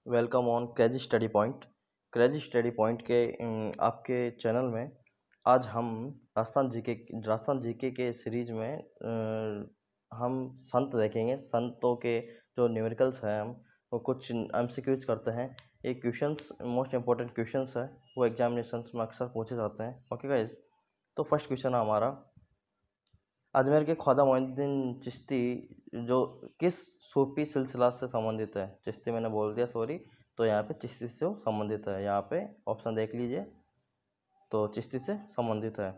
Welcome on crazy study point. Crazy study point के आपके channel में आज हम राजस्थान जीके के सीरीज में हम संत देखेंगे। संतों के जो न्यूमेरिकल्स हैं हम वो कुछ एमसीक्यूज करते हैं। ये क्वेश्चंस मोस्ट इंपॉर्टेंट क्वेश्चंस है, वो एग्जामिनेशंस में अक्सर पूछे जाते हैं। ओके गाइज, तो फर्स्ट क्वेश्चन है हमारा, अजमेर के ख्वाजा मोइनुद्दीन चिश्ती जो किस सूफी सिलसिला से संबंधित है? चिश्ती मैंने बोल दिया, सॉरी। तो यहाँ पे चिश्ती से संबंधित है, यहाँ पे ऑप्शन देख लीजिए। तो चिश्ती से संबंधित है।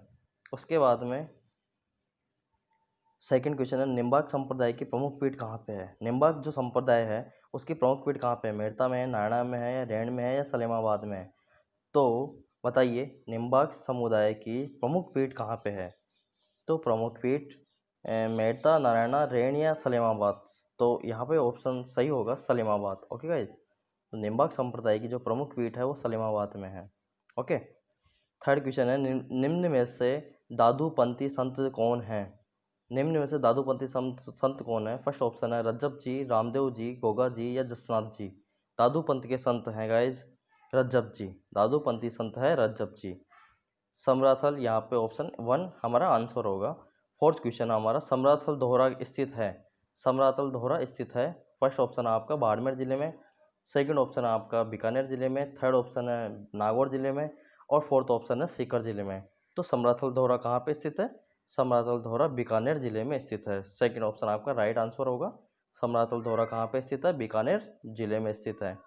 उसके बाद में सेकंड क्वेश्चन है, निम्बार्क संप्रदाय की प्रमुख पीठ कहाँ पे है? निम्बार्क जो संप्रदाय है उसकी प्रमुख पीठ कहाँ पे है? मेड़ता में है, नारायणा में है, या रैण में है, या सलेमाबाद में है? तो बताइए, निम्बार्क समुदाय की प्रमुख पीठ कहाँ पे है? तो प्रमुख पीठ मेड़ता, नारायणा, रैण या सलेमाबाद। तो यहाँ पे ऑप्शन सही होगा सलेमाबाद। ओके गाइज, तो निम्बार्क संप्रदाय की जो प्रमुख पीठ है वो सलेमाबाद में है। ओके, थर्ड क्वेश्चन है, निम्न में से दादूपंथी संत कौन है? निम्न में से दादूपंथी संत कौन है? फर्स्ट ऑप्शन है रज्जब जी, रामदेव जी, गोगा जी, या जसनाथ जी। दादूपंथी के संत हैं गाइज रज्जब जी। दादूपंथी संत है रज्जब जी। समराथल, यहाँ पे ऑप्शन 1 हमारा आंसर होगा। फोर्थ क्वेश्चन हमारा, समराथल दोहरा स्थित है? समराथल दोहरा स्थित है, फर्स्ट ऑप्शन है आपका बाड़मेर जिले में, सेकंड ऑप्शन है आपका बीकानेर जिले में, थर्ड ऑप्शन है नागौर जिले में, और फोर्थ ऑप्शन है सीकर जिले में। तो समराथल दोहरा कहाँ पे स्थित है? समराथल दोहरा बीकानेर जिले में स्थित है। सेकंड ऑप्शन आपका राइट आंसर होगा। समराथल दोहरा कहाँ पे स्थित है? बीकानेर जिले में स्थित है।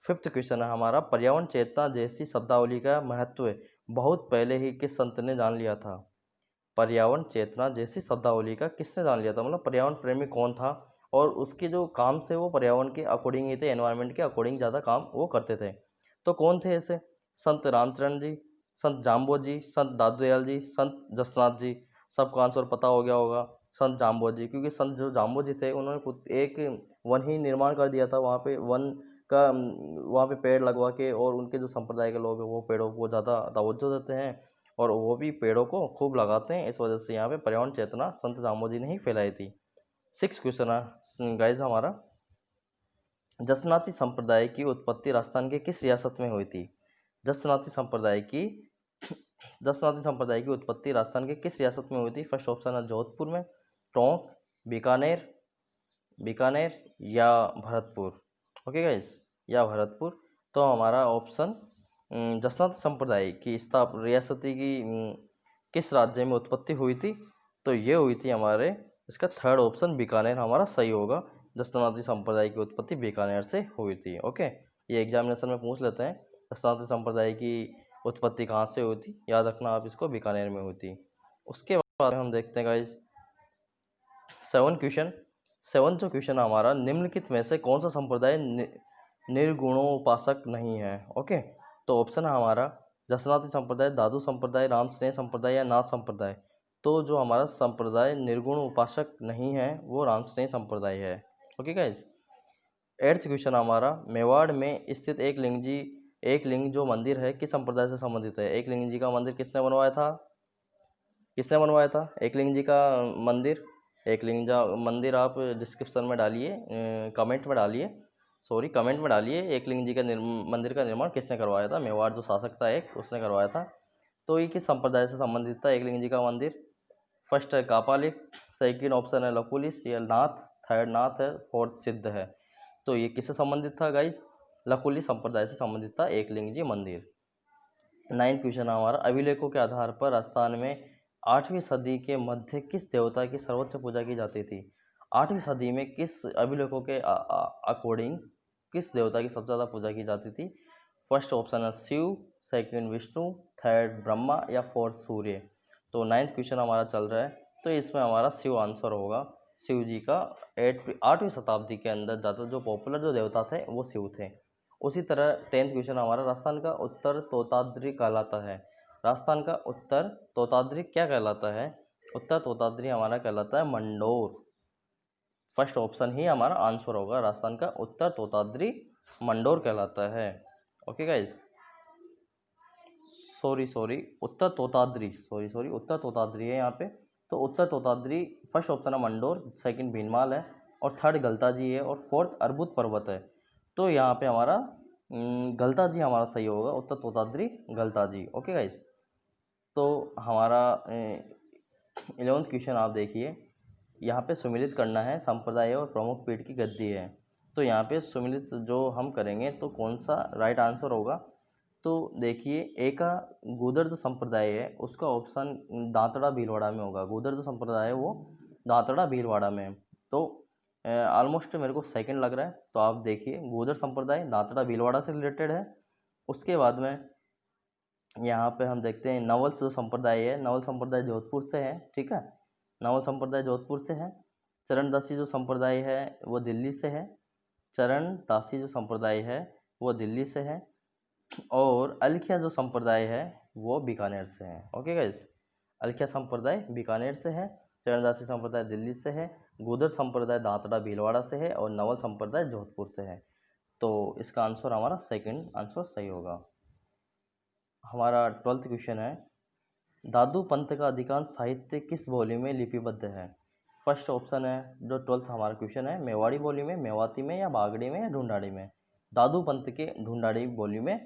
फिफ्थ क्वेश्चन है हमारा, पर्यावरण चेतना जैसी शब्दावली का महत्व बहुत पहले ही किस संत ने जान लिया था? पर्यावरण चेतना जैसी शब्दावली का किसने जान लिया था, मतलब पर्यावरण प्रेमी कौन था? और उसके जो काम थे वो पर्यावरण के अकॉर्डिंग ही थे, एनवायरनमेंट के अकॉर्डिंग ज़्यादा काम वो करते थे। तो कौन थे ऐसे? संत रामचरण जी, संत जाम्बो जी, संत दादूदयाल जी, संत जसनाथ जी। सबको आंसर पता हो गया होगा, संत जाम्बो जी। क्योंकि संत जो जाम्बो जी थे उन्होंने खुद एक वन ही निर्माण कर दिया था वहाँ पे, वन का वहाँ पे पेड़ लगवा के, और उनके जो संप्रदाय के लोग हैं वो पेड़ों को ज़्यादा तवज्जो देते हैं और वो भी पेड़ों को खूब लगाते हैं। इस वजह से यहाँ पे पर्यावरण चेतना संत जाम्बो जी ने ही फैलाई थी। सिक्स क्वेश्चन है गाइज हमारा, जसनाती संप्रदाय की उत्पत्ति राजस्थान के किस रियासत में हुई थी? जसनाती संप्रदाय की जसनाती संप्रदाय की उत्पत्ति राजस्थान के किस रियासत में हुई थी? फर्स्ट ऑप्शन है जोधपुर में, टोंक, बीकानेर बीकानेर या भरतपुर। ओके गाइस, या भरतपुर। तो हमारा ऑप्शन जसनाती संप्रदाय की रियासती की किस राज्य में उत्पत्ति हुई थी? तो ये हुई थी हमारे, इसका थर्ड ऑप्शन बीकानेर हमारा सही होगा। जसनाती संप्रदाय की उत्पत्ति बीकानेर से हुई थी। ओके, ये एग्जामिनेशन में पूछ लेते हैं, जसनाती संप्रदाय की उत्पत्ति कहाँ से हुई थी? याद रखना आप इसको, बीकानेर में हुई थी। उसके बाद हम देखते हैं गाइज सेवन जो क्वेश्चन हमारा, निम्नलिखित में से कौन सा संप्रदाय निर्गुणोपासक नहीं है? ओके, तो ऑप्शन है हमारा जसनाती संप्रदाय, दादू संप्रदाय, राम स्नेह संप्रदाय, या नाथ संप्रदाय। तो जो हमारा संप्रदाय निर्गुण उपासक नहीं है वो राम स्नेह संप्रदाय है। ओके गाइज, एट्थ क्वेश्चन हमारा, मेवाड़ में स्थित एक लिंग जो मंदिर है किस संप्रदाय से संबंधित है? एक लिंग जी का मंदिर किसने बनवाया था? एकलिंग जी का मंदिर? एकलिंग मंदिर आप डिस्क्रिप्शन में डालिए, कमेंट में डालिए, कमेंट में डालिए, एकलिंग जी का मंदिर का निर्माण किसने करवाया था? मेवाड़ जो शासक था एक, उसने करवाया था। तो ये किस संप्रदाय से संबंधित था एकलिंग जी का मंदिर? फर्स्ट है कापालिक, सेकंड ऑप्शन है लकुलिस, या नाथ, थर्ड नाथ है, फोर्थ सिद्ध है। तो ये किससे संबंधित था गाइज? लकुली संप्रदाय से संबंधित था एकलिंग जी मंदिर। नाइन्थ क्वेश्चन हमारा, अभिलेखों के आधार पर राजस्थान में 8वीं सदी के मध्य किस देवता की सर्वोच्च पूजा की जाती थी? 8वीं सदी में किस अभिलेखों के अकॉर्डिंग किस देवता की सबसे ज़्यादा पूजा की जाती थी? फर्स्ट ऑप्शन है शिव, सेकंड विष्णु, थर्ड ब्रह्मा, या फोर्थ सूर्य। तो नाइन्थ क्वेश्चन हमारा चल रहा है, तो इसमें हमारा शिव आंसर होगा। शिव जी का 8वीं शताब्दी के अंदर ज़्यादा जो पॉपुलर जो देवता थे वो शिव थे। उसी तरह 10th क्वेश्चन हमारा, राजस्थान का उत्तर तोताद्री कहलाता है? राजस्थान का उत्तर तोताद्री क्या कहलाता है? उत्तर तोताद्री हमारा कहलाता है मंडोर। फर्स्ट ऑप्शन ही हमारा आंसर होगा, राजस्थान का उत्तर तोताद्री मंडोर कहलाता है। ओके गाइज, उत्तर तोताद्री है यहाँ पे। तो उत्तर तोताद्री, फर्स्ट ऑप्शन है मंडोर, सेकंड भीनमाल है, और थर्ड गलता जी है, और फोर्थ अर्बुद पर्वत है। तो यहाँ पे हमारा गलताजी हमारा सही होगा, उत्तर तोताद्री गलताजी। ओके गाइस, तो हमारा 11th क्वेश्चन आप देखिए, यहाँ पे सुमिलित करना है, संप्रदाय और प्रमुख पीठ की गद्दी है। तो यहाँ पे सुमिलित जो हम करेंगे तो कौन सा राइट आंसर होगा, तो देखिए ए का गूदर जो संप्रदाय है उसका ऑप्शन दांतड़ा भीलवाड़ा में होगा। गूदर जो संप्रदाय है वो दांतड़ा भीलवाड़ा में है। तो ऑलमोस्ट मेरे को सेकंड लग रहा है, तो आप देखिए गूदर संप्रदाय दांतड़ा भीलवाड़ा से रिलेटेड है। उसके बाद में यहाँ पे हम देखते हैं नवल जो संप्रदाय है, नवल संप्रदाय जोधपुर से है, ठीक है, नवल संप्रदाय जोधपुर से है। चरणदासी जो संप्रदाय है वो दिल्ली से है, चरणदासी जो संप्रदाय है वो दिल्ली से है। और अलखिया जो संप्रदाय है वो बीकानेर से है। ओके गाइस, अलखिया संप्रदाय बीकानेर से है, चरणदासी संप्रदाय दिल्ली से है, गूदर संप्रदाय दांतड़ा भीलवाड़ा से है और नवल संप्रदाय जोधपुर से है। तो इसका आंसर हमारा सेकंड आंसर सही होगा। हमारा 12th क्वेश्चन है, दादू पंथ का अधिकांश साहित्य किस बोली में लिपिबद्ध है। फर्स्ट ऑप्शन है जो 12th हमारा क्वेश्चन है, मेवाड़ी बोली में, मेवाती में या बागड़ी में या ढूंढाड़ी में। दादू पंथ के ढूंढाड़ी बोली में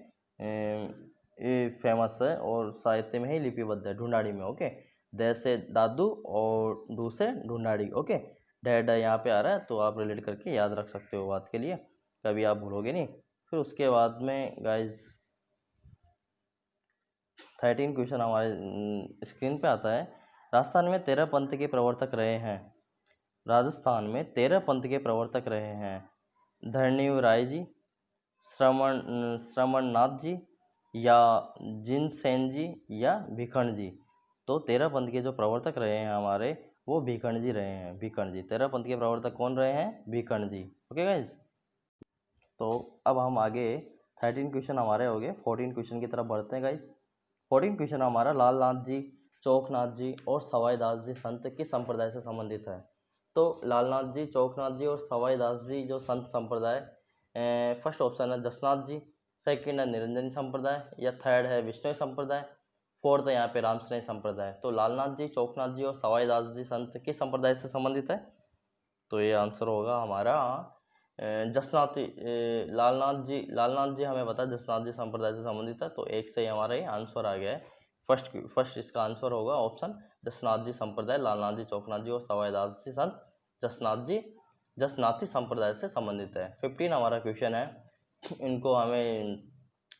फेमस है और साहित्य में ही लिपिबद्ध है, ढूंढाड़ी में। ओके, दे से दादू और दू से ढूंढाड़ी। ओके, डैड यहाँ पे आ रहा है तो आप रिलेट करके याद रख सकते हो बात के लिए, कभी आप भूलोगे नहीं। फिर उसके बाद में गाइज 13 क्वेश्चन हमारे स्क्रीन पे आता है, राजस्थान में 13 पंथ के प्रवर्तक रहे हैं। राजस्थान में 13 पंथ के प्रवर्तक रहे हैं, धरणीव राय जी, श्रवणनाथ जी या जिनसेन जी या भिखण जी। तो 13 पंथ के जो प्रवर्तक रहे हैं हमारे वो भिखण जी रहे हैं, भिखण जी। 13 पंथ के प्रवर्तक कौन रहे हैं, भिखण जी। ओके गाइज, तो अब हम आगे 13 क्वेश्चन हमारे हो गए, 14 क्वेश्चन की तरफ बढ़ते हैं गाइज। 14 क्वेश्चन हमारा, लालनाथ जी, चौकनाथ जी और सवाई दास जी संत किस संप्रदाय से संबंधित है। तो लालनाथ जी, चौकनाथ जी और सवाई दास जी जो संत संप्रदाय, फर्स्ट ऑप्शन है जसनाथ जी, सेकंड है निरंजनी संप्रदाय या थर्ड है विष्णु संप्रदाय, फोर्थ है यहाँ पे रामस्नेही संप्रदाय। तो लालनाथ जी, चौकनाथ जी और सवाई दास जी संत किस संप्रदाय से संबंधित है, तो ये आंसर होगा हमारा जसनाथी। लालनाथ जी हमें पता है जसनाथ जी संप्रदाय से संबंधित है, तो एक से ही हमारा ये आंसर आ गया है। फर्स्ट इसका आंसर होगा ऑप्शन जसनाथ जी संप्रदाय, लालनाथ जी, चौकनाथ जी और सवाई दास जी संत जसनाथी संप्रदाय से संबंधित है। 15 हमारा क्वेश्चन है, इनको हमें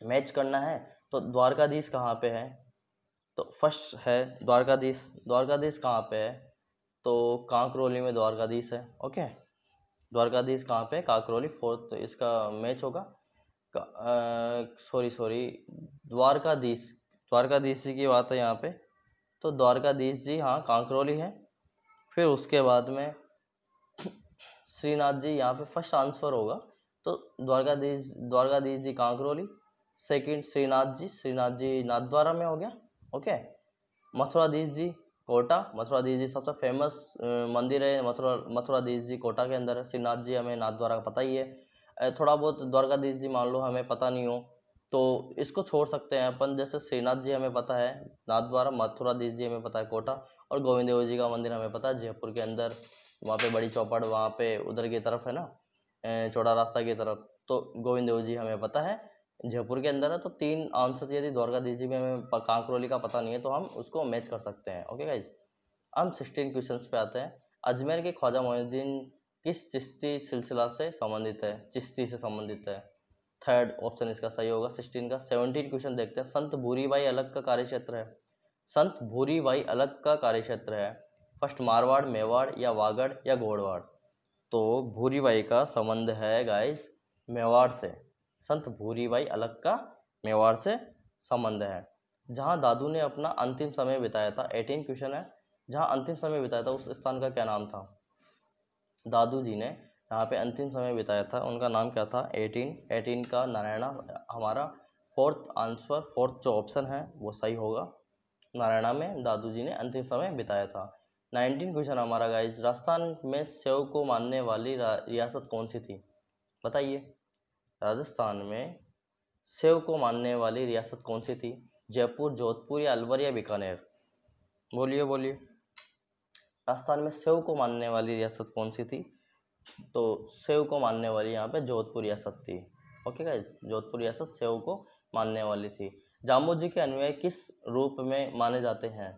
मैच करना है। तो द्वारकाधीश कहाँ पे है, तो फर्स्ट है द्वारकाधीश कहाँ पे है, तो कांकरोली में द्वारकाधीश है। ओके, द्वारकाधीश कहाँ पे, काकरोली। फोर्थ तो इसका मैच होगा, सॉरी द्वारकाधीश जी की बात है यहाँ पे, तो द्वारकाधीश जी हाँ कांकरोली है। फिर उसके बाद में श्रीनाथ जी यहाँ पे फर्स्ट आंसर होगा, तो द्वारकाधीश जी कांकरोली, सेकंड श्रीनाथ जी नाथद्वारा में हो गया। ओके, मथुराधीश जी कोटा, मथुराधीश जी सबसे फेमस मंदिर है, मथुराधीश जी कोटा के अंदर है। श्रीनाथ जी हमें नाथद्वारा का पता ही है। थोड़ा बहुत द्वारकाधीश जी मान लो हमें पता नहीं हो तो इसको छोड़ सकते हैं अपन, जैसे श्रीनाथ जी हमें पता है नाथद्वारा, मथुराधीश जी हमें पता है कोटा, और गोविंद देव जी का मंदिर हमें पता है जयपुर के अंदर, वहाँ पे बड़ी चौपड़, वहाँ पे उधर की तरफ है ना, चौड़ा रास्ता की तरफ। तो गोविंद देव जी हमें पता है जयपुर के अंदर है। तो 3 आंसर, यदि द्वारकाधीश जी में हमें कांकरोली का पता नहीं है तो हम उसको मैच कर सकते हैं। ओके गाइज, हम 16 क्वेश्चंस पे आते हैं। अजमेर के ख्वाजा मोइनुद्दीन किस चिश्ती सिलसिला से संबंधित है, चिश्ती से संबंधित है। थर्ड ऑप्शन इसका सही होगा 16 का। 17 क्वेश्चन देखते हैं, संत भूरीबाई अलग का कार्यक्षेत्र है। संत भूरीबाई अलग का कार्यक्षेत्र है, फर्स्ट मारवाड़, मेवाड़ या वागड़ या गोड़वाड़। तो भूरीबाई का संबंध है गाइस मेवाड़ से, संत भूरीबाई अलग का मेवाड़ से संबंध है। जहाँ दादू ने अपना अंतिम समय बिताया था, 18 क्वेश्चन है, जहाँ अंतिम समय बिताया था उस स्थान का क्या नाम था। दादू जी ने यहाँ पे अंतिम समय बिताया था, उनका नाम क्या था। 18 का नारायणा हमारा फोर्थ आंसर, फोर्थ जो ऑप्शन है वो सही होगा, नारायणा में दादू जी ने अंतिम समय बिताया था। 19 क्वेश्चन हमारा गाइज, राजस्थान में सेव को मानने वाली रियासत कौन सी थी, बताइए। राजस्थान में सेव को मानने वाली रियासत कौन सी थी, जयपुर, जोधपुर या अलवर या बीकानेर, बोलिए बोलिए। राजस्थान में सेव को मानने वाली रियासत कौन सी थी, तो सेव को मानने वाली यहाँ पे जोधपुर रियासत थी। ओके गाइज, जोधपुर रियासत सेव को मानने वाली थी। जाम्बो जी के अनुयायी किस रूप में माने जाते हैं?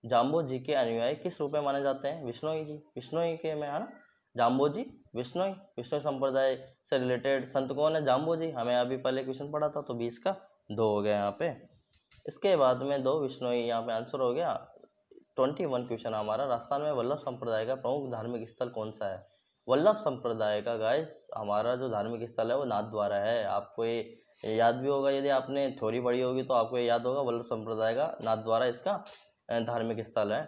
जाम्बो जी के अनुयायी किस रूप में माने जाते हैं? विष्णोई जी, विष्णोई के में है ना, जाम्बो जी विष्णोई, विष्णु संप्रदाय से रिलेटेड संत कौन है? जाम्बो जी। हमें अभी पहले क्वेश्चन पढ़ा था, तो 20 का 2 हो गया यहाँ पे। इसके बाद में 2 विष्णोई यहाँ पे आंसर हो गया। 21 क्वेश्चन हमारा, राजस्थान में वल्लभ संप्रदाय का प्रमुख धार्मिक स्थल कौन सा है? वल्लभ संप्रदाय का गाइस हमारा जो धार्मिक स्थल है वो नाथद्वारा है। आपको ये याद भी होगा, यदि आपने थ्योरी पढ़ी होगी तो आपको ये याद होगा, वल्लभ संप्रदाय का नाथद्वारा इसका धार्मिक स्थल है।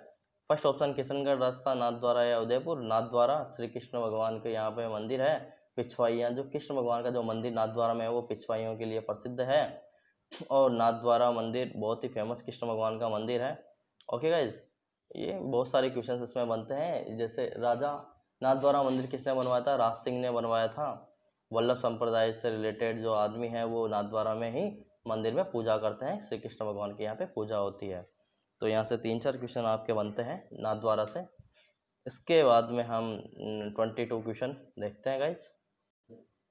फर्स्ट ऑप्शन किशनगढ़, राजस्थान, नाथद्वारा या उदयपुर। नाथद्वारा श्री कृष्ण भगवान के यहाँ पे मंदिर है। पिछवाइयाँ, जो कृष्ण भगवान का जो मंदिर नाथद्वारा में है वो पिछवाइयों के लिए प्रसिद्ध है, और नाथद्वारा मंदिर बहुत ही फेमस कृष्ण भगवान का मंदिर है। ओके गाइज, ये बहुत सारे क्वेश्चंस इसमें बनते हैं। जैसे राजा नाथद्वारा मंदिर किसने बनवाया था? राज सिंह ने बनवाया था। वल्लभ संप्रदाय से रिलेटेड जो आदमी है वो नाथद्वारा में ही मंदिर में पूजा करते हैं, श्री कृष्ण भगवान की यहाँ पे पूजा होती है। तो यहाँ से 3-4 क्वेश्चन आपके बनते हैं नाथद्वारा से। इसके बाद में हम 22 क्वेश्चन देखते हैं गाइज।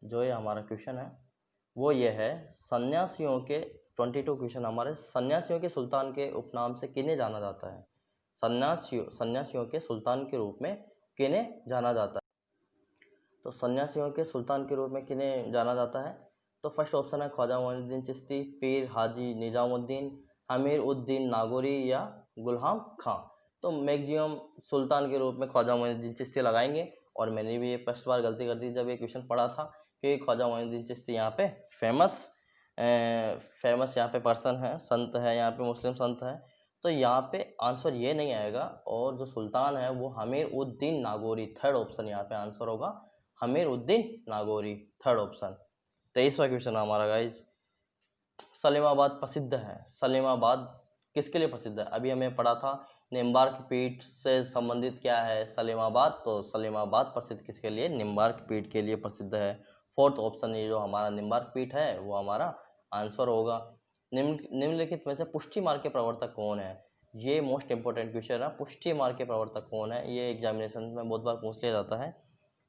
जो ये हमारा क्वेश्चन है वो ये है, सन्यासियों के 22 क्वेश्चन हमारे, सन्यासियों के सुल्तान के उपनाम से किन्हें जाना जाता है? सन्यासियों के सुल्तान के रूप में किन्हें जाना जाता है? तो सन्यासियों के सुल्तान के रूप में किन्हें जाना जाता है? तो फर्स्ट ऑप्शन है ख्वाजा मोइनुद्दीन चिश्ती, पीर हाजी निजामुद्दीन, अमीर उद्दीन नागौरी या गुलहम खां। तो मैक्सिमम सुल्तान के रूप में ख्वाजा मोइनुद्दीन चिश्ती लगाएंगे। और मैंने भी ये फर्स्ट बार गलती कर दी जब ये क्वेश्चन पढ़ा था, क्योंकि ख्वाजा मोइनुद्दीन चिश्ती यहाँ पे फेमस यहाँ पे पर्सन है, संत है, यहाँ पे मुस्लिम संत है। तो यहाँ पे आंसर ये नहीं आएगा, और जो सुल्तान है वो अमीर उद्दीन नागौरी, थर्ड ऑप्शन यहाँ पे आंसर होगा, अमीर उद्दीन नागौरी, थर्ड ऑप्शन। 23वां क्वेश्चन हमारा गाइज, सलीमाबाद प्रसिद्ध है, सलीमाबाद किसके लिए प्रसिद्ध है? अभी हमें पढ़ा था निम्बार्क पीठ से संबंधित क्या है सलीमाबाद, तो सलीमाबाद प्रसिद्ध किसके लिए? निम्बार्क पीठ के लिए प्रसिद्ध है। फोर्थ ऑप्शन ये जो हमारा निम्बार्क पीठ है वो हमारा आंसर होगा। निम्नलिखित में से पुष्टि मार्ग के प्रवर्तक कौन है? ये मोस्ट इंपॉर्टेंट क्वेश्चन है, पुष्टि मार्ग के प्रवर्तक कौन है, ये एग्जामिनेशन में बहुत बार पूछ लिया जाता है।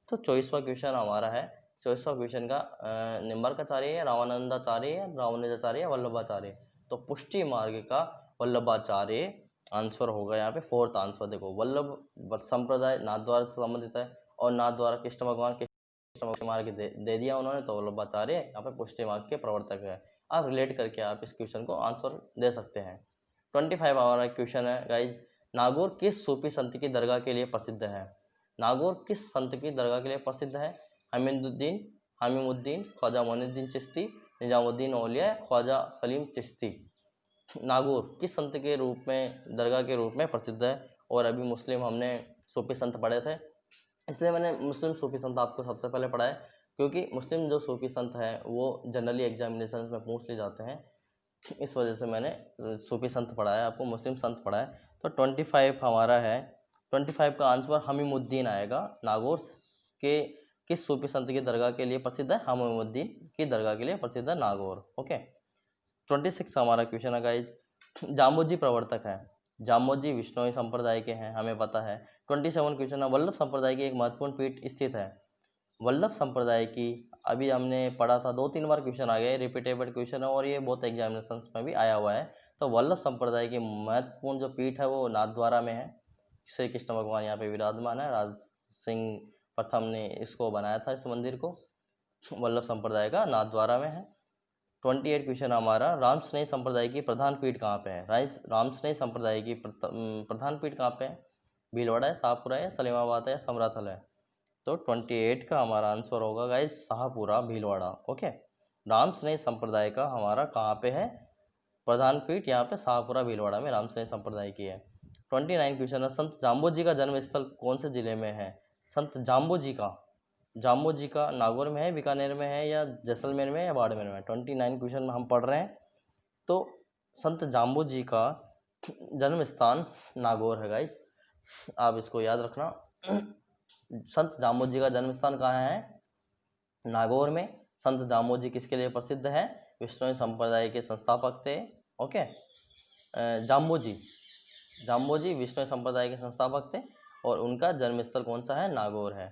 तो 24वां क्वेश्चन हमारा है, 24वां क्वेश्चन का निम्बार्काचार्य है, रामानंदाचार्य है, रामानुजाचार्य है, वल्लभाचार्य। तो पुष्टि मार्ग का वल्लभाचार्य आंसर होगा यहाँ पे, फोर्थ आंसर। देखो, वल्लभ संप्रदाय नाथद्वारा से संबंधित है, और नाथद्वारा कृष्ण भगवान के मार्ग दे दिया उन्होंने, तो वल्लभाचार्य यहाँ पे पुष्टि मार्ग के प्रवर्तक है। आप रिलेट करके आप इस क्वेश्चन को आंसर दे सकते हैं। 25 हमारा क्वेश्चन है गाइज, नागौर किस सूफी संत की दरगाह के लिए प्रसिद्ध है? नागौर किस संत की दरगाह के लिए प्रसिद्ध है? हमीमुद्दीन, ख्वाजा मोइनुद्दीन चिश्ती, निजामुद्दीन औलिया, ख्वाजा सलीम चिश्ती। नागौर किस संत के रूप में, दरगाह के रूप में प्रसिद्ध है? और अभी मुस्लिम हमने सूफी संत पढ़े थे, इसलिए मैंने मुस्लिम सूफी संत आपको सबसे पहले पढ़ा है, क्योंकि मुस्लिम जो सूफी संत हैं वो जनरली एग्जामिनेशन में पूछ लिए जाते हैं, इस वजह से मैंने सूफी संत पढ़ा है, आपको मुस्लिम संत पढ़ा है। तो 25 हमारा है, 25 का आंसर हमीमुद्दीन आएगा। नागौर के किस सूफी संत की दरगाह के लिए प्रसिद्ध है? हमीमुद्दीन की दरगाह के लिए प्रसिद्ध है नागौर। ओके, 26 हमारा क्वेश्चन है गाइज, जाम्बोजी प्रवर्तक है। जाम्बोजी विष्णोई संप्रदाय के हैं, हमें पता है। 27 क्वेश्चन है, वल्लभ संप्रदाय की एक महत्वपूर्ण पीठ स्थित है। वल्लभ संप्रदाय की अभी हमने पढ़ा था, 2-3 बार क्वेश्चन आ गए, रिपीटेबल क्वेश्चन है, और ये बहुत एग्जामिनेशन में भी आया हुआ है। तो वल्लभ संप्रदाय की महत्वपूर्ण जो पीठ है वो नाथद्वारा में है। श्री कृष्ण भगवान यहाँ पे विराजमान है, राज सिंह प्रथम ने इसको बनाया था, इस मंदिर को। वल्लभ संप्रदाय का नाथद्वारा में है। 28 क्वेश्चन हमारा, रामस्नेही संप्रदाय की प्रधान पीठ कहाँ पे है? रामस्नेही संप्रदाय की प्रधान पीठ कहाँ पे है? भीलवाड़ा है, शाहपुरा है, सलीमाबाद है, समराथल है। तो 28 का हमारा आंसर होगा गाइस शाहपुरा भीलवाड़ा। ओके, रामस्नेही संप्रदाय का हमारा कहाँ पे है प्रधान पीठ? यहाँ पे शाहपुरा भीलवाड़ा में रामस्नेही संप्रदाय की है। 29 क्वेश्चन है, संत जाम्बो जी का जन्म स्थल कौन से जिले में है? संत जाम्बो जी का नागौर में है, बीकानेर में है, या जैसलमेर में, या बाड़मेर में? 29 क्वेश्चन में हम पढ़ रहे हैं। तो संत जाम्बो जी का जन्म स्थान नागौर है गाइज, आप इसको याद रखना। संत जाम्बो जी का जन्म स्थान कहाँ है? नागौर में। संत जाम्बो जी किसके लिए प्रसिद्ध है? विष्णु संप्रदाय के संस्थापक थे। ओके, जाम्बो जी विष्णु संप्रदाय के संस्थापक थे, और उनका जन्म स्थल कौन सा है? नागौर है।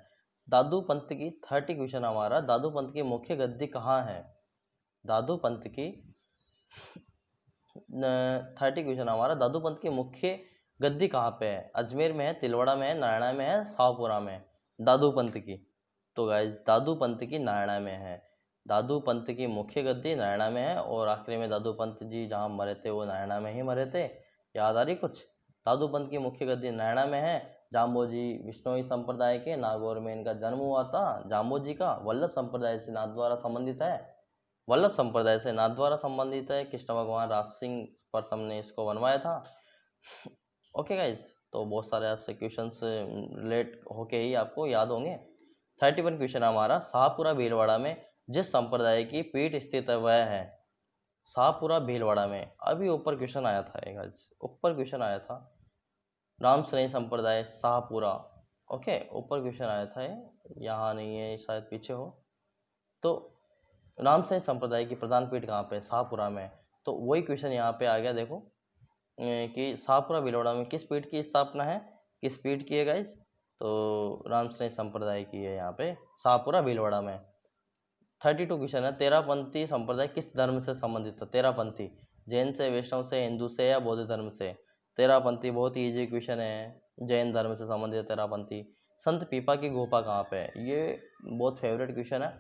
दादू पंत की 30 क्वेश्चन हमारा, दादू पंत की मुख्य गद्दी कहाँ है? दादू पंत की 30 क्वेश्चन हमारा, दादू पंत की मुख्य गद्दी कहाँ पे है? अजमेर में है, तिलवाड़ा में है, नारायणा में है, शाहपुरा में है? दादू पंत की, तो गाइज दादू पंत की नारायणा में है। दादू पंत की मुख्य गद्दी नारायणा में है, और आखिरी में दादू पंत जी जहाँ मरे थे वो नारायणा में ही मरे थे। याद आ रही कुछ? दादू पंत की मुख्य गद्दी नारायणा में है। जाम्बोजी विष्णोई संप्रदाय के नागौर में इनका जन्म हुआ था। जाम्बोजी का वल्लभ संप्रदाय से नाथद्वारा संबंधित है, वल्लभ संप्रदाय से नाथद्वारा संबंधित है। कृष्ण भगवान राज सिंह प्रथम ने इसको बनवाया था। ओके गाइज, तो बहुत सारे आपसे क्वेश्चंस रिलेट होके ही आपको याद होंगे। 31 क्वेश्चन हमारा, शाहपुरा भीलवाड़ा में जिस संप्रदाय की पीठ स्थित है वह है? शाहपुरा भीलवाड़ा में, अभी ऊपर क्वेश्चन आया था एक, आज ऊपर क्वेश्चन आया था, राम स्नेही संप्रदाय शाहपुरा। ओके, ऊपर क्वेश्चन आया था, ये यहाँ नहीं है, शायद पीछे हो। तो राम स्नेही संप्रदाय की प्रधान पीठ कहाँ पे? शाहपुरा में। तो वही क्वेश्चन यहाँ पे आ गया, देखो कि शाहपुरा भीलवाड़ा में किस पीठ की स्थापना है, किस पीठ की है गाइज? तो राम स्नेही संप्रदाय की है यहाँ पे शाहपुरा भीलवाड़ा में। 32 क्वेश्चन है, तेरापंथी संप्रदाय किस धर्म से संबंधित है? तेरापंथी जैन से, वैष्णव से, हिंदू से या बौद्ध धर्म से? तेरापंथी बहुत ही ईजी क्वेश्चन है, जैन धर्म से संबंधित है तेरापंथी। संत पीपा की गुफा कहाँ पे है? ये बहुत फेवरेट क्वेश्चन है।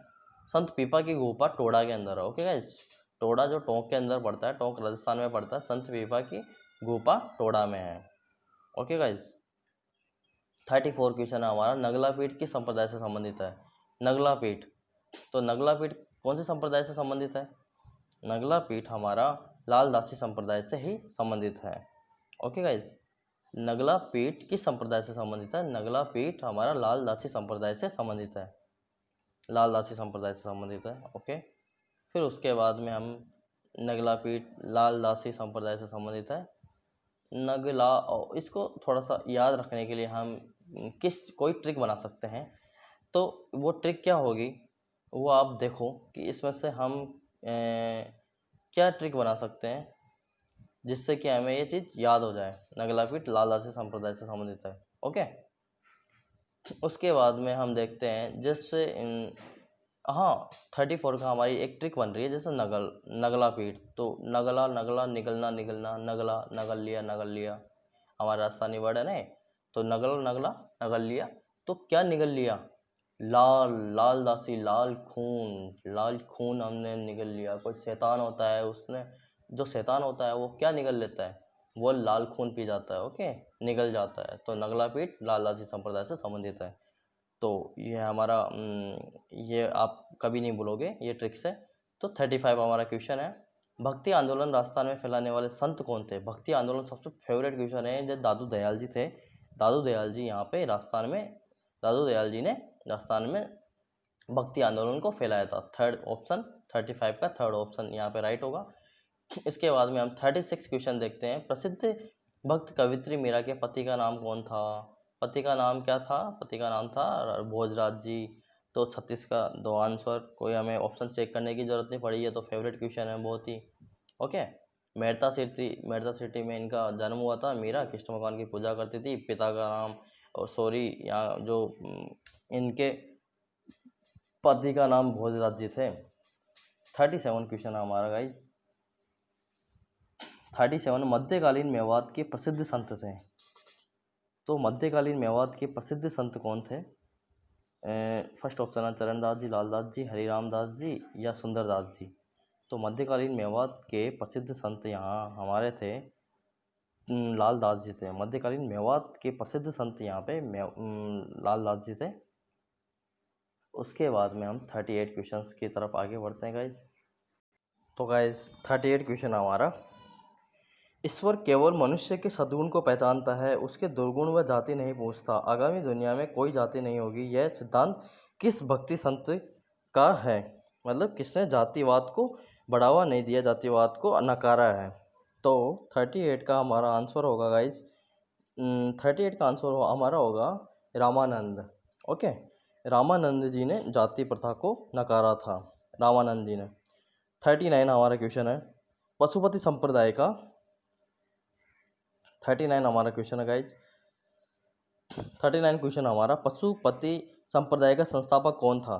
संत पीपा की गुफा टोडा के अंदर है। ओके गाइज, टोडा जो टोंक के अंदर पड़ता है, टोंक राजस्थान में पड़ता है, संत पीपा की गुफा टोडा में है। ओके गाइज, 34 क्वेश्चन है हमारा, नगला पीठ किस संप्रदाय से संबंधित है? नगला पीठ, तो नगला पीठ कौन से संप्रदाय से संबंधित है? नगला पीठ हमारा लाल दासी संप्रदाय से ही संबंधित है। ओके गाइज, नगला पीठ किस संप्रदाय से संबंधित है? नगला पीठ हमारा लाल दासी संप्रदाय से संबंधित है, लाल दासी संप्रदाय से संबंधित है। ओके, फिर उसके बाद में हम नगला पीठ लाल दासी संप्रदाय से संबंधित है। नगला, और इसको थोड़ा सा याद रखने के लिए हम कोई ट्रिक बना सकते हैं। तो वो ट्रिक क्या होगी, वो आप देखो कि इसमें से हम क्या ट्रिक बना सकते हैं जिससे कि हमें ये चीज़ याद हो जाए। नगला पीठ लाल दासी संप्रदाय से संबंधित है। ओके, उसके बाद में हम देखते हैं जैसे हाँ, 34 का हमारी एक ट्रिक बन रही है, जैसे नगला पीठ, तो नगला नगला निगलना निगलना, नगला नगल लिया, हमारा राजस्थानी वर्ड है ना, तो नगल नगला नगल लिया, तो क्या निगल लिया? लाल, लाल दासी, लाल खून हमने निगल लिया। कोई शैतान होता है, उसने जो शैतान होता है वो क्या निगल लेता है? वो लाल खून पी जाता है। ओके, निगल जाता है। तो नगला पीठ लाल दासी संप्रदाय से संबंधित है। तो ये हमारा ये आप कभी नहीं भूलोगे ये ट्रिक से। तो 35 हमारा क्वेश्चन है, भक्ति आंदोलन राजस्थान में फैलाने वाले संत कौन थे? भक्ति आंदोलन सबसे फेवरेट क्वेश्चन है, जो दादू दयाल जी थे। दादू दयाल जी यहाँ पे राजस्थान में, दादू दयाल जी ने राजस्थान में भक्ति आंदोलन को फैलाया था। थर्ड ऑप्शन, 35 का थर्ड ऑप्शन यहाँ पे राइट होगा। इसके बाद में हम 36 क्वेश्चन देखते हैं, प्रसिद्ध भक्त कवित्री मीरा के पति का नाम कौन था? पति का नाम क्या था? पति का नाम था भोजराज जी। तो 36 का दो आंसर, कोई हमें ऑप्शन चेक करने की जरूरत नहीं पड़ी है, तो फेवरेट क्वेश्चन है बहुत ही। ओके, मेड़ता सिटी में इनका जन्म हुआ था। मीरा कृष्ण भगवान की पूजा करती थी। पिता का नाम, सॉरी यहाँ जो इनके पति का नाम भोजराज जी थे। 37 क्वेश्चन है हमारा गाइस। 37 मध्यकालीन मेवात के प्रसिद्ध संत थे। तो मध्यकालीन मेवात के प्रसिद्ध संत कौन थे? फर्स्ट ऑप्शन है चरणदास जी, लालदास जी, हरिराम दास जी या सुंदरदास जी। तो मध्यकालीन मेवात के प्रसिद्ध संत यहाँ हमारे थे लालदास जी थे। मध्यकालीन मेवात के प्रसिद्ध संत यहाँ पे लालदास जी थे। उसके बाद में हम 38 क्वेश्चंस की तरफ आगे बढ़ते हैं गाइज। तो गाइज 38 क्वेश्चन हमारा, ईश्वर केवल मनुष्य के सद्गुण को पहचानता है, उसके दुर्गुण व जाति नहीं पूछता। आगामी दुनिया में कोई जाति नहीं होगी। यह सिद्धांत किस भक्ति संत का है? मतलब किसने जातिवाद को बढ़ावा नहीं दिया, जातिवाद को नकारा है। तो 38 का हमारा आंसर होगा गाइज, 38 का आंसर हमारा होगा रामानंद। ओके, रामानंद जी ने जाति प्रथा को नकारा था, रामानंद जी ने। 39 हमारा क्वेश्चन है, पशुपति संप्रदाय का 39 हमारा क्वेश्चन है गाइज। 39 क्वेश्चन हमारा, पशुपति संप्रदाय का संस्थापक कौन था?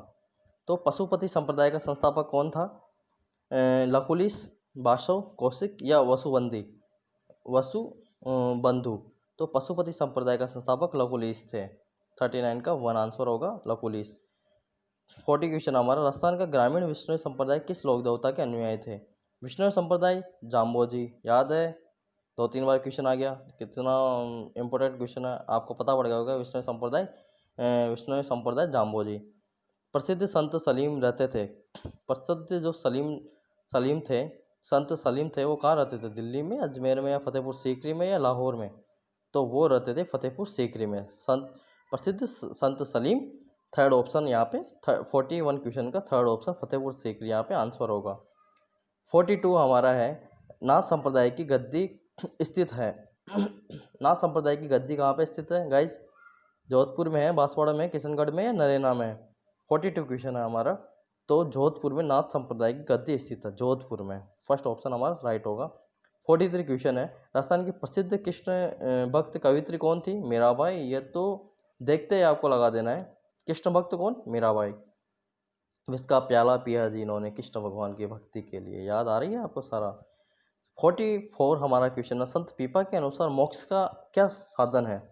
तो पशुपति संप्रदाय का संस्थापक कौन था? लकुलिश, बासव, कौशिक या वसुबंधु। तो पशुपति संप्रदाय का संस्थापक लकुलिश थे। 39 का 1 आंसर होगा लकुलिश। 40 क्वेश्चन हमारा, राजस्थान का ग्रामीण विष्णु संप्रदाय किस लोक देवता के अनुयायी थे? विष्णु संप्रदाय जाम्बोजी, याद है, 2-3 बार क्वेश्चन आ गया, कितना इंपॉर्टेंट क्वेश्चन है, आपको पता पड़ गया होगा। विष्णु संप्रदाय जाम्बोजी। प्रसिद्ध संत सलीम रहते थे। प्रसिद्ध जो सलीम थे, संत सलीम थे, वो कहाँ रहते थे? दिल्ली में, अजमेर में, या फतेहपुर सीकरी में, या लाहौर में? तो वो रहते थे फतेहपुर सीकरी में। प्रसिद्ध संत सलीम, थर्ड ऑप्शन यहाँ पे 41 क्वेश्चन का थर्ड ऑप्शन फतेहपुर सीकरी यहाँ पे आंसर होगा। 42 हमारा है, नाथ संप्रदाय की गद्दी स्थित है। नाथ संप्रदाय की गद्दी कहाँ पे स्थित है गाइज? जोधपुर में है, बांसवाड़ा में, किशनगढ़ में, या नरेना में? 42 क्वेश्चन है हमारा। तो जोधपुर में नाथ संप्रदाय की गद्दी स्थित है, जोधपुर में। फर्स्ट ऑप्शन हमारा राइट होगा। 43 क्वेश्चन है, राजस्थान की प्रसिद्ध कृष्ण भक्त कवित्री कौन थी? मीराबाई। ये तो देखते ही आपको लगा देना है। कृष्ण भक्त कौन? मीराबाई। विस्का प्याला पिया जी इन्होंने कृष्ण भगवान की भक्ति के लिए। याद आ रही है आपको सारा? 44 हमारा क्वेश्चन है, संत पीपा के अनुसार मोक्ष का क्या साधन है?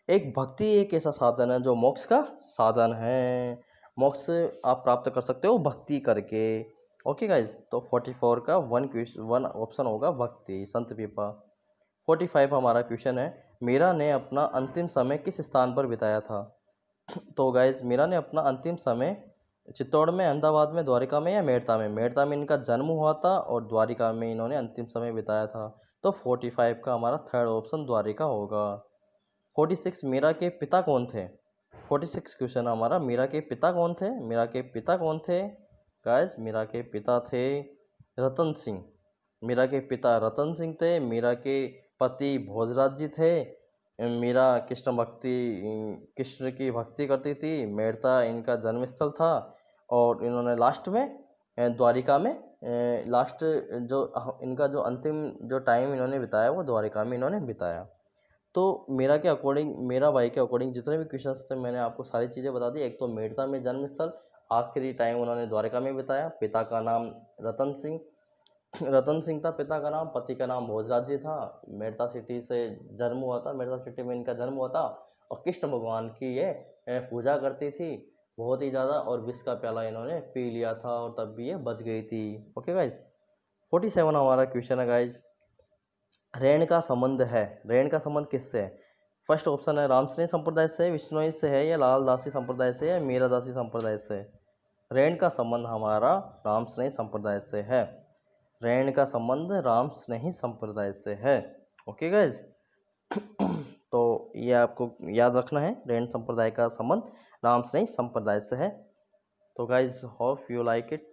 एक भक्ति एक ऐसा साधन है जो मोक्ष का साधन है। मोक्ष आप प्राप्त कर सकते हो भक्ति करके। ओके गाइज, तो 44 का 1 ऑप्शन होगा भक्ति, संत पीपा। 45 हमारा क्वेश्चन है, मीरा ने अपना अंतिम समय किस स्थान पर बिताया था? तो गाइज, मीरा ने अपना अंतिम समय चित्तौड़ में, अहमदाबाद में, द्वारिका में, या मेड़ता में? मेड़ता में इनका जन्म हुआ था और द्वारिका में इन्होंने अंतिम समय बिताया था। तो 45 का हमारा थर्ड ऑप्शन द्वारिका होगा। 46 मीरा के पिता कौन थे? 46 क्वेश्चन हमारा, मीरा के पिता कौन थे? मीरा के पिता कौन थे गाइस? मीरा के पिता थे रतन सिंह। मीरा के पिता रतन सिंह थे। मीरा के पति भोजराज जी थे। मीरा कृष्ण की भक्ति करती थी। मेड़ता इनका जन्म स्थल था और इन्होंने लास्ट में द्वारिका में लास्ट जो इनका जो अंतिम जो टाइम इन्होंने बिताया वो द्वारिका में इन्होंने बिताया। तो मीरा बाई के अकॉर्डिंग जितने भी क्वेश्चंस थे मैंने आपको सारी चीज़ें बता दी। एक तो मेड़ता में जन्म स्थल, आखिरी टाइम उन्होंने द्वारिका में बिताया। पिता का नाम रतन सिंह था पिता का नाम, पति का नाम भोजराज जी था। मेड़ता सिटी से जन्म हुआ था, मेड़ता सिटी में इनका जन्म हुआ था और कृष्ण भगवान की ये पूजा करती थी बहुत ही ज़्यादा, और विष का प्याला इन्होंने पी लिया था और तब भी ये बच गई थी। ओके गाइज, 47 हमारा क्वेश्चन है गाइज, ऋण का संबंध है। ऋण का संबंध किससे है? फर्स्ट ऑप्शन है रामश्रेणी संप्रदाय से, विष्णोई से है, या लालदासी संप्रदाय से, या मीरादासी संप्रदाय से? ऋण का संबंध हमारा रामश्रेणी संप्रदाय से है। ऋण का संबंध रामश्रेणी संप्रदाय से है। ओके गाइज, तो ये आपको याद रखना है, ऋण संप्रदाय का संबंध रामश्रेणी संप्रदाय से है। तो guys, hope you like it.